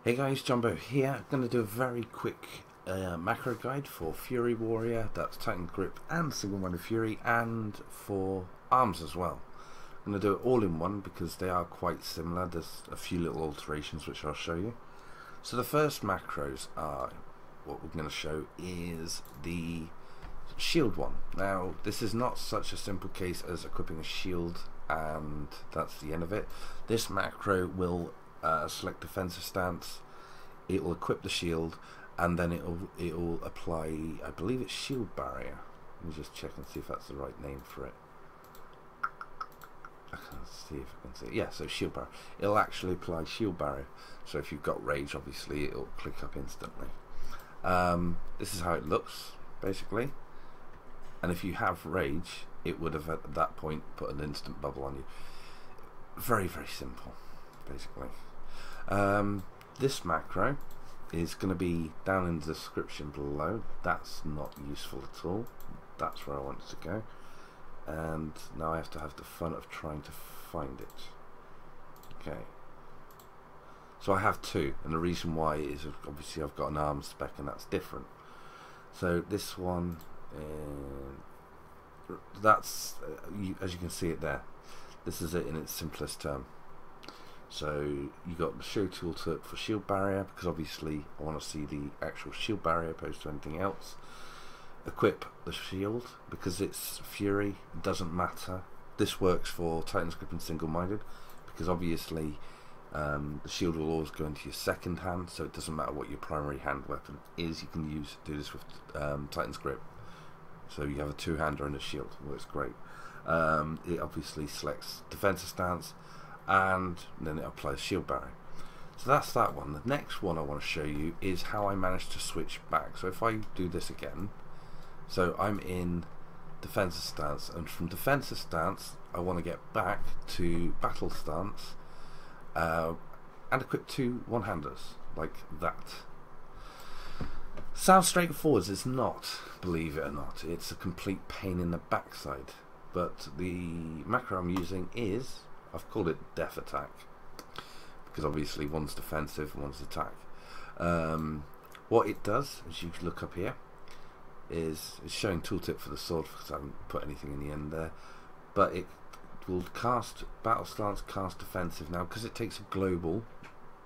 Hey guys, JONBO here. I'm going to do a very quick macro guide for Fury Warrior, that's Titan Grip and Single-Minded Fury, and for arms as well. I'm going to do it all in one because they are quite similar. There's a few little alterations which I'll show you. So the first macros are, what we're going to show is the shield one. Now this is not such a simple case as equipping a shield and that's the end of it. This macro will select defensive stance, it will equip the shield, and then it'll apply, I believe it's shield barrier. Let me just check and see if that's the right name for it. I can see if I can see it. Yeah, so shield barrier. It'll actually apply shield barrier. So if you've got rage, obviously it'll click up instantly. This is how it looks basically. And if you have rage, it would have at that point put an instant bubble on you. Very, very simple, basically. This macro is going to be down in the description below. That's not useful at all. That's where I want it to go. And now I have to have the fun of trying to find it. Okay. So I have two, and the reason why is obviously I've got an arm spec and that's different. So this one, that's as you can see it there. This is it in its simplest term. So you got the show tooltip for shield barrier, because obviously I want to see the actual shield barrier opposed to anything else. Equip the shield, because it's Fury, it doesn't matter. This works for Titan's Grip and Single-Minded, because obviously the shield will always go into your second hand, so it doesn't matter what your primary hand weapon is. You can do this with Titan's Grip. So you have a two-hander and a shield. It works great. It obviously selects defensive stance, and then it applies shield barrier. So that's that one. The next one I want to show you is how I managed to switch back. So if I do this again, so I'm in defensive stance, and from defensive stance I want to get back to battle stance and equip two one-handers like that. Sounds straightforward. It's not, believe it or not. It's a complete pain in the backside. But the macro I'm using is, I've called it Death Attack, because obviously one's defensive, one's attack. What it does, as you look up here, is it's showing tooltip for the sword, because I haven't put anything in the end there, but it will cast battle stance, cast defensive. Now because it takes a global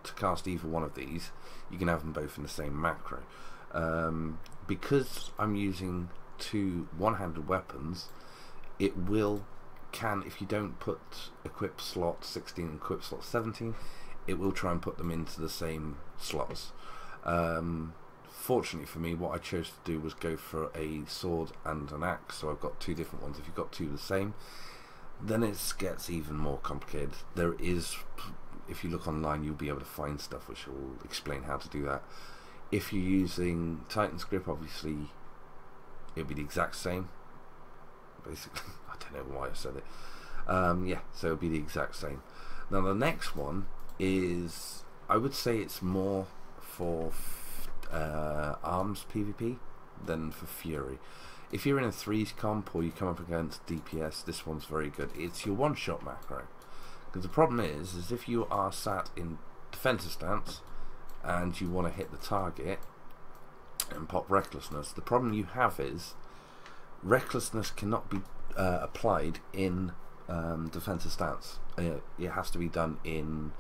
to cast either one of these, you can have them both in the same macro. Because I'm using two one-handed weapons, it can, if you don't put equip slot 16 and equip slot 17, it will try and put them into the same slots. Fortunately for me, what I chose to do was go for a sword and an axe, so I've got two different ones. If you've got two the same, then it gets even more complicated. There is, if you look online, you'll be able to find stuff which will explain how to do that. If you're using Titan's Grip, obviously it'll be the exact same. Basically, I don't know why I said it. Yeah, so it'll be the exact same. Now the next one is, I would say it's more for arms PvP than for Fury. If you're in a 3s comp or you come up against DPS, this one's very good. It's your one-shot macro. Because the problem is if you are sat in defensive stance and you want to hit the target and pop Recklessness, the problem you have is Recklessness cannot be applied in defensive stance. It has to be done in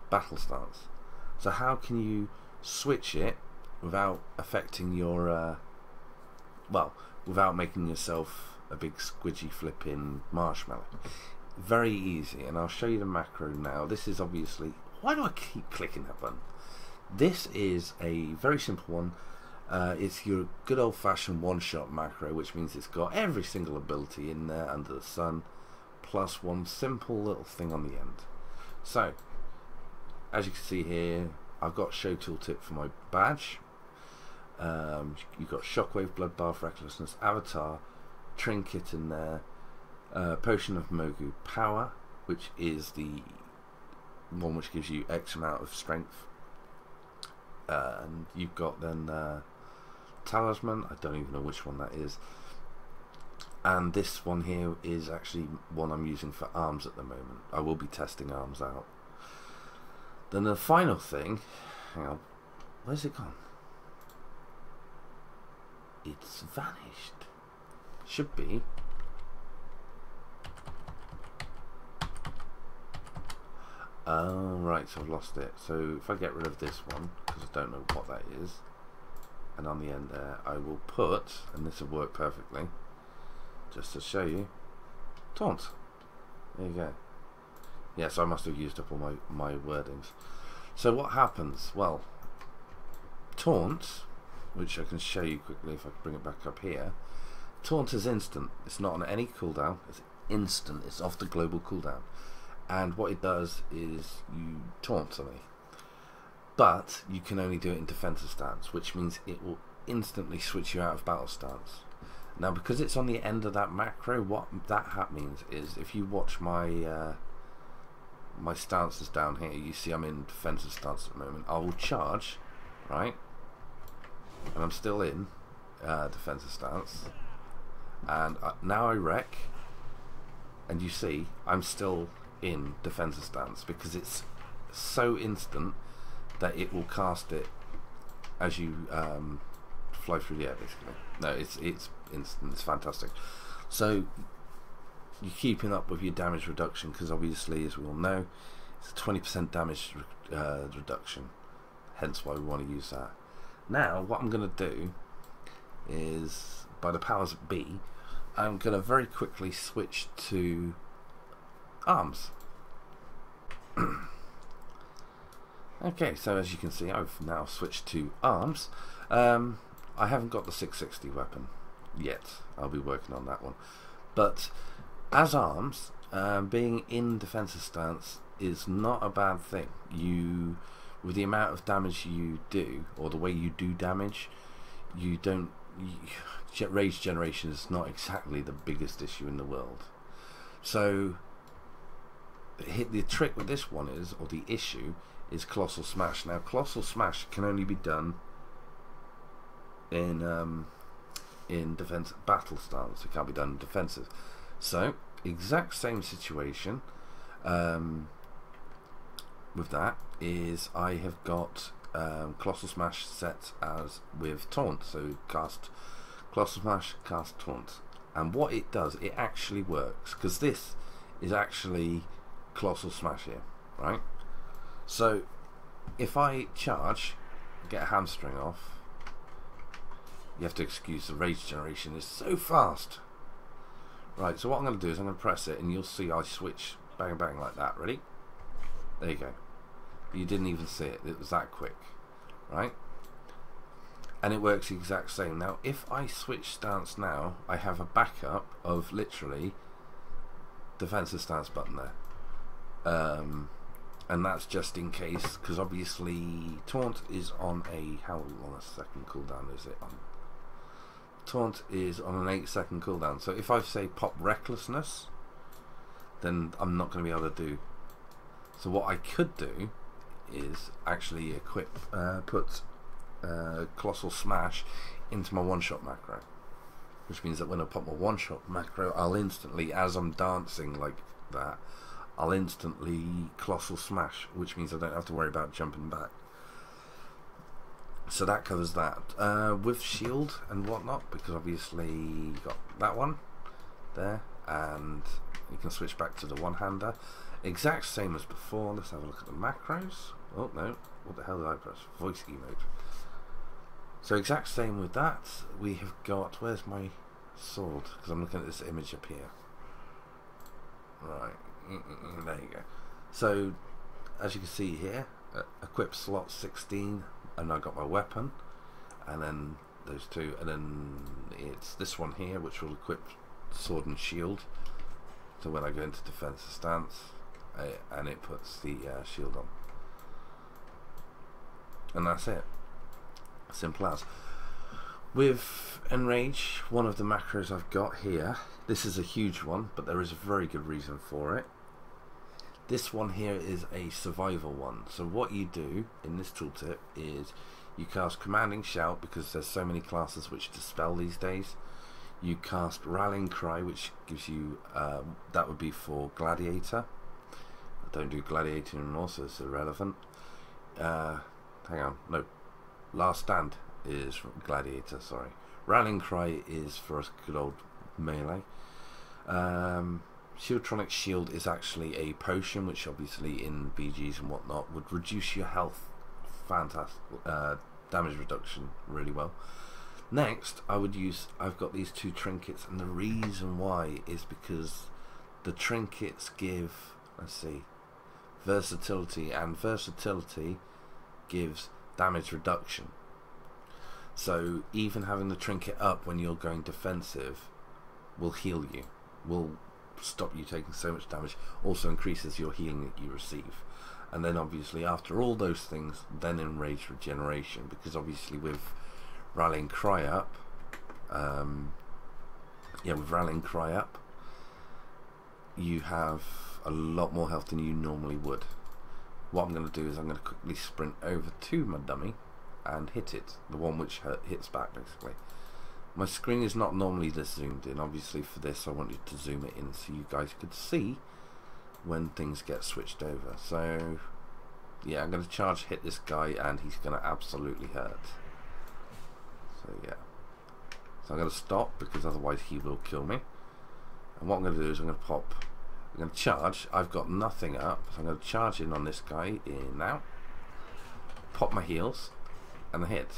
battle stance. So how can you switch it without affecting your well, without making yourself a big squidgy flipping marshmallow? Very easy, and I'll show you the macro now. This is obviously, why do I keep clicking that button? This is a very simple one. It's your good old-fashioned one-shot macro, which means it's got every single ability in there under the sun, plus one simple little thing on the end. So, as you can see here, I've got show tooltip for my badge. You've got Shockwave, Bloodbath, Recklessness, Avatar, Trinket in there, Potion of Mogu, Power, which is the one which gives you X amount of strength, and you've got then Talisman, I don't even know which one that is, and this one here is actually one I'm using for arms at the moment. I will be testing arms out. Then the final thing hang on. Where's it gone? It's vanished. Should be. Oh, right, so I've lost it. So if I get rid of this one, because I don't know what that is, and on the end there, I will put, and this will work perfectly, just to show you, Taunt. There you go. Yes, I must have used up all my wordings. So what happens? Well, Taunt, which I can show you quickly if I can bring it back up here, Taunt is instant. It's not on any cooldown. It's instant. It's off the global cooldown. And what it does is you taunt something. But you can only do it in defensive stance, which means it will instantly switch you out of battle stance. Now, because it's on the end of that macro, what that means is if you watch my my stances down here, you see I'm in defensive stance at the moment. I will charge, right? And I'm still in defensive stance. And now I wreck, and you see I'm still in defensive stance because it's so instant that it will cast it as you fly through the air, basically. No, it's instant. It's fantastic. So you're keeping up with your damage reduction because obviously, as we all know, it's a 20% damage reduction, hence why we want to use that. Now what I'm going to do is, by the powers that be, I'm going to very quickly switch to arms. Okay, so as you can see, I've now switched to arms. I haven't got the 660 weapon yet. I'll be working on that one. But as arms, being in defensive stance is not a bad thing. You, with the amount of damage you do, or the way you do damage, you don't. Rage generation is not exactly the biggest issue in the world. So the trick with this one is, or the issue is, Colossal Smash. Now Colossal Smash can only be done in defense battle stance. It can't be done in defensive. So exact same situation with that is I have got Colossal Smash set as with Taunt. So cast Colossal Smash, cast Taunt, and what it does, it actually works, because this is actually Colossal Smash here, right? So if I charge, get a hamstring off, you have to excuse the rage generation is so fast. Right, so what I'm going to do is I'm going to press it, and you'll see I switch bang bang like that. Ready? There you go. You didn't even see it. It was that quick, right? And it works the exact same. Now if I switch stance now, I have a backup of literally defensive stance button there, and that's just in case, because obviously Taunt is on a, how long a second cooldown is it on? Taunt is on an 8-second cooldown, so if I say pop Recklessness, then I'm not going to be able to do. So what I could do is actually put Colossal Smash into my one-shot macro, which means that when I pop my one-shot macro, I'll instantly, as I'm dancing like that, I'll instantly Colossal Smash, which means I don't have to worry about jumping back. So that covers that. With shield and whatnot, because obviously you got that one there, and you can switch back to the one-hander. Exact same as before. Let's have a look at the macros. Oh no, what the hell did I press? Voice emote. So exact same with that. We have got, where's my sword? Because I'm looking at this image up here. Right, there you go. So as you can see here, equip slot 16, and I got my weapon, and then those two, and then it's this one here which will equip sword and shield. So when I go into defensive stance, and it puts the shield on, and that's it. Simple as. With Enrage, one of the macros I've got here, this is a huge one, but there is a very good reason for it. This one here is a survival one. So what you do in this tooltip is you cast Commanding Shout, because there's so many classes which dispel these days. You cast Rallying Cry, which gives you, that would be for Gladiator. I don't do Gladiator anymore, so it's irrelevant. hang on, no, Last Stand is from Gladiator, sorry. Rallying Cry is for a good old melee. Shieldtronic Shield is actually a potion, which obviously in BGs and whatnot would reduce your health. Fantastic. Damage reduction really well. Next, I've got these 2 trinkets, and the reason why is because the trinkets give, let's see, versatility, and versatility gives damage reduction. So even having the trinket up when you're going defensive will heal you, will stop you taking so much damage, also increases your healing that you receive. And then obviously after all those things, then enrage regeneration, because obviously with Rallying Cry up, with Rallying Cry up, you have a lot more health than you normally would. What I'm going to do is I'm going to quickly sprint over to my dummy and hit it, the one which hits back basically. My screen is not normally this zoomed in. Obviously for this I wanted to zoom it in so you guys could see when things get switched over. So yeah, I'm going to charge hit this guy and he's going to absolutely hurt. So yeah, so I'm going to stop because otherwise he will kill me. And what I'm going to do is I'm going to charge. I've got nothing up, so I'm going to charge in on this guy in now, pop my heals and hit.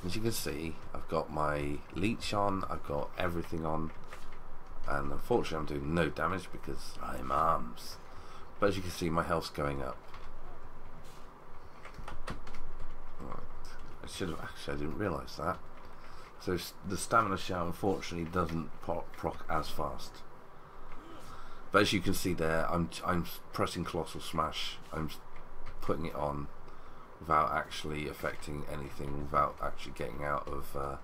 As you can see, I've got my leech on, I've got everything on, and unfortunately I'm doing no damage because I'm arms. But as you can see, my health's going up. Right. I didn't realise that. So the stamina shell unfortunately doesn't proc as fast. But as you can see there, I'm pressing Colossal Smash. I'm putting it on without actually affecting anything, without actually getting out of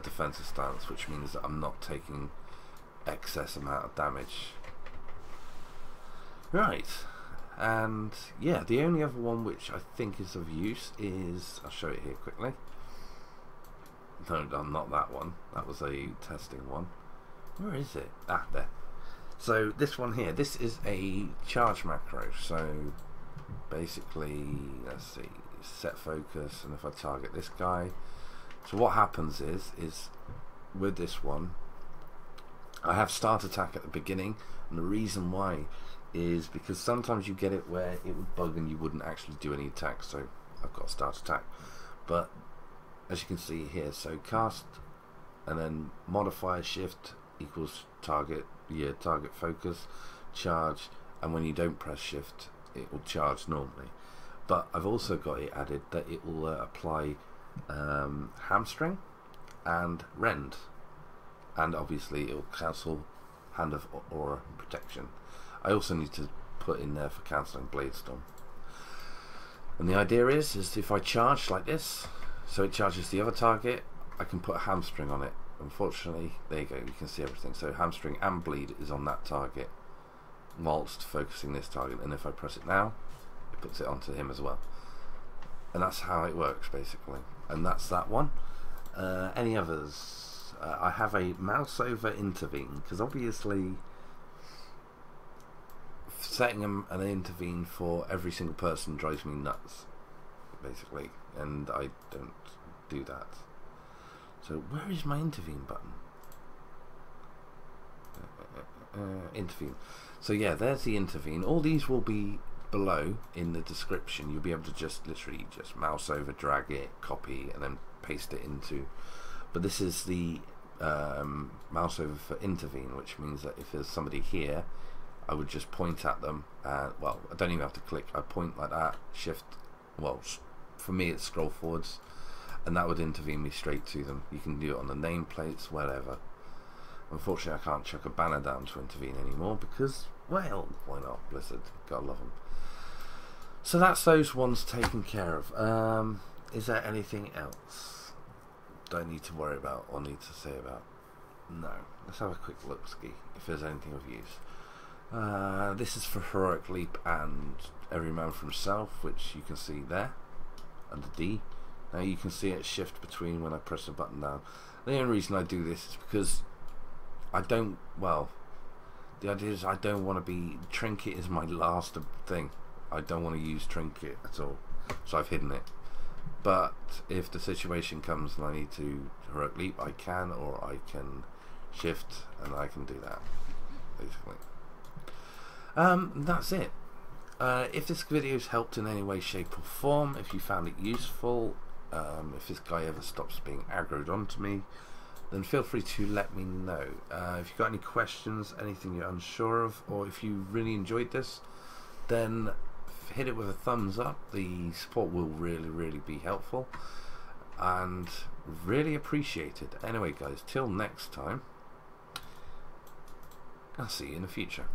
defensive stance, which means that I'm not taking excess amount of damage. Right, and yeah, the only other one which I think is of use is, I'll show it here quickly. No, not that one. That was a testing one. Where is it? Ah, there. So this one here, this is a charge macro. So basically, let's see, set focus, and if I target this guy, so what happens is with this one, I have start attack at the beginning, and the reason why is because sometimes you get it where it would bug and you wouldn't actually do any attacks. So I've got start attack, but as you can see here, so cast and then modifier shift equals target focus, charge, and when you don't press shift it will charge normally. But I've also got it added that it will apply hamstring and rend, and obviously it will cancel hand of aura protection. I also need to put in there for cancelling blade storm. And the idea is if I charge like this, so it charges the other target, I can put a hamstring on it. Unfortunately, there you go, you can see everything. So hamstring and bleed is on that target whilst focusing this target, and if I press it now, it puts it onto him as well. And that's how it works basically. And that's that one. Any others? I have a mouseover intervene, because obviously setting an intervene for every single person drives me nuts basically, and I don't do that. So where is my intervene button? Intervene. So yeah, there's the intervene. All these will be below in the description. You'll be able to just literally just mouse over, drag it, copy, and then paste it into. But this is the mouse over for intervene, which means that if there's somebody here, I would just point at them. Well, I don't even have to click. I point like that. Shift. Well, for me it's scroll forwards, and that would intervene me straight to them. You can do it on the nameplates, whatever. Unfortunately, I can't chuck a banner down to intervene anymore because, well, why not? Blizzard, gotta love them. So that's those ones taken care of. Is there anything else I need to worry about or need to say about? No. Let's have a quick look, ski, if there's anything of use. This is for Heroic Leap and Every Man for Himself, which you can see there under D. Now you can see it shift between when I press the button down. The only reason I do this is because I don't, well, the idea is I don't want to be, trinket is my last thing. I don't want to use trinket at all, so I've hidden it. But if the situation comes and I need to heroic leap, I can, or I can shift, and I can do that, basically. That's it. If this video's helped in any way, shape or form, if you found it useful, if this guy ever stops being aggroed onto me, then feel free to let me know. If you've got any questions, anything you're unsure of, or if you really enjoyed this, then hit it with a thumbs up. The support will really be helpful and really appreciated. Anyway guys, till next time, I'll see you in the future.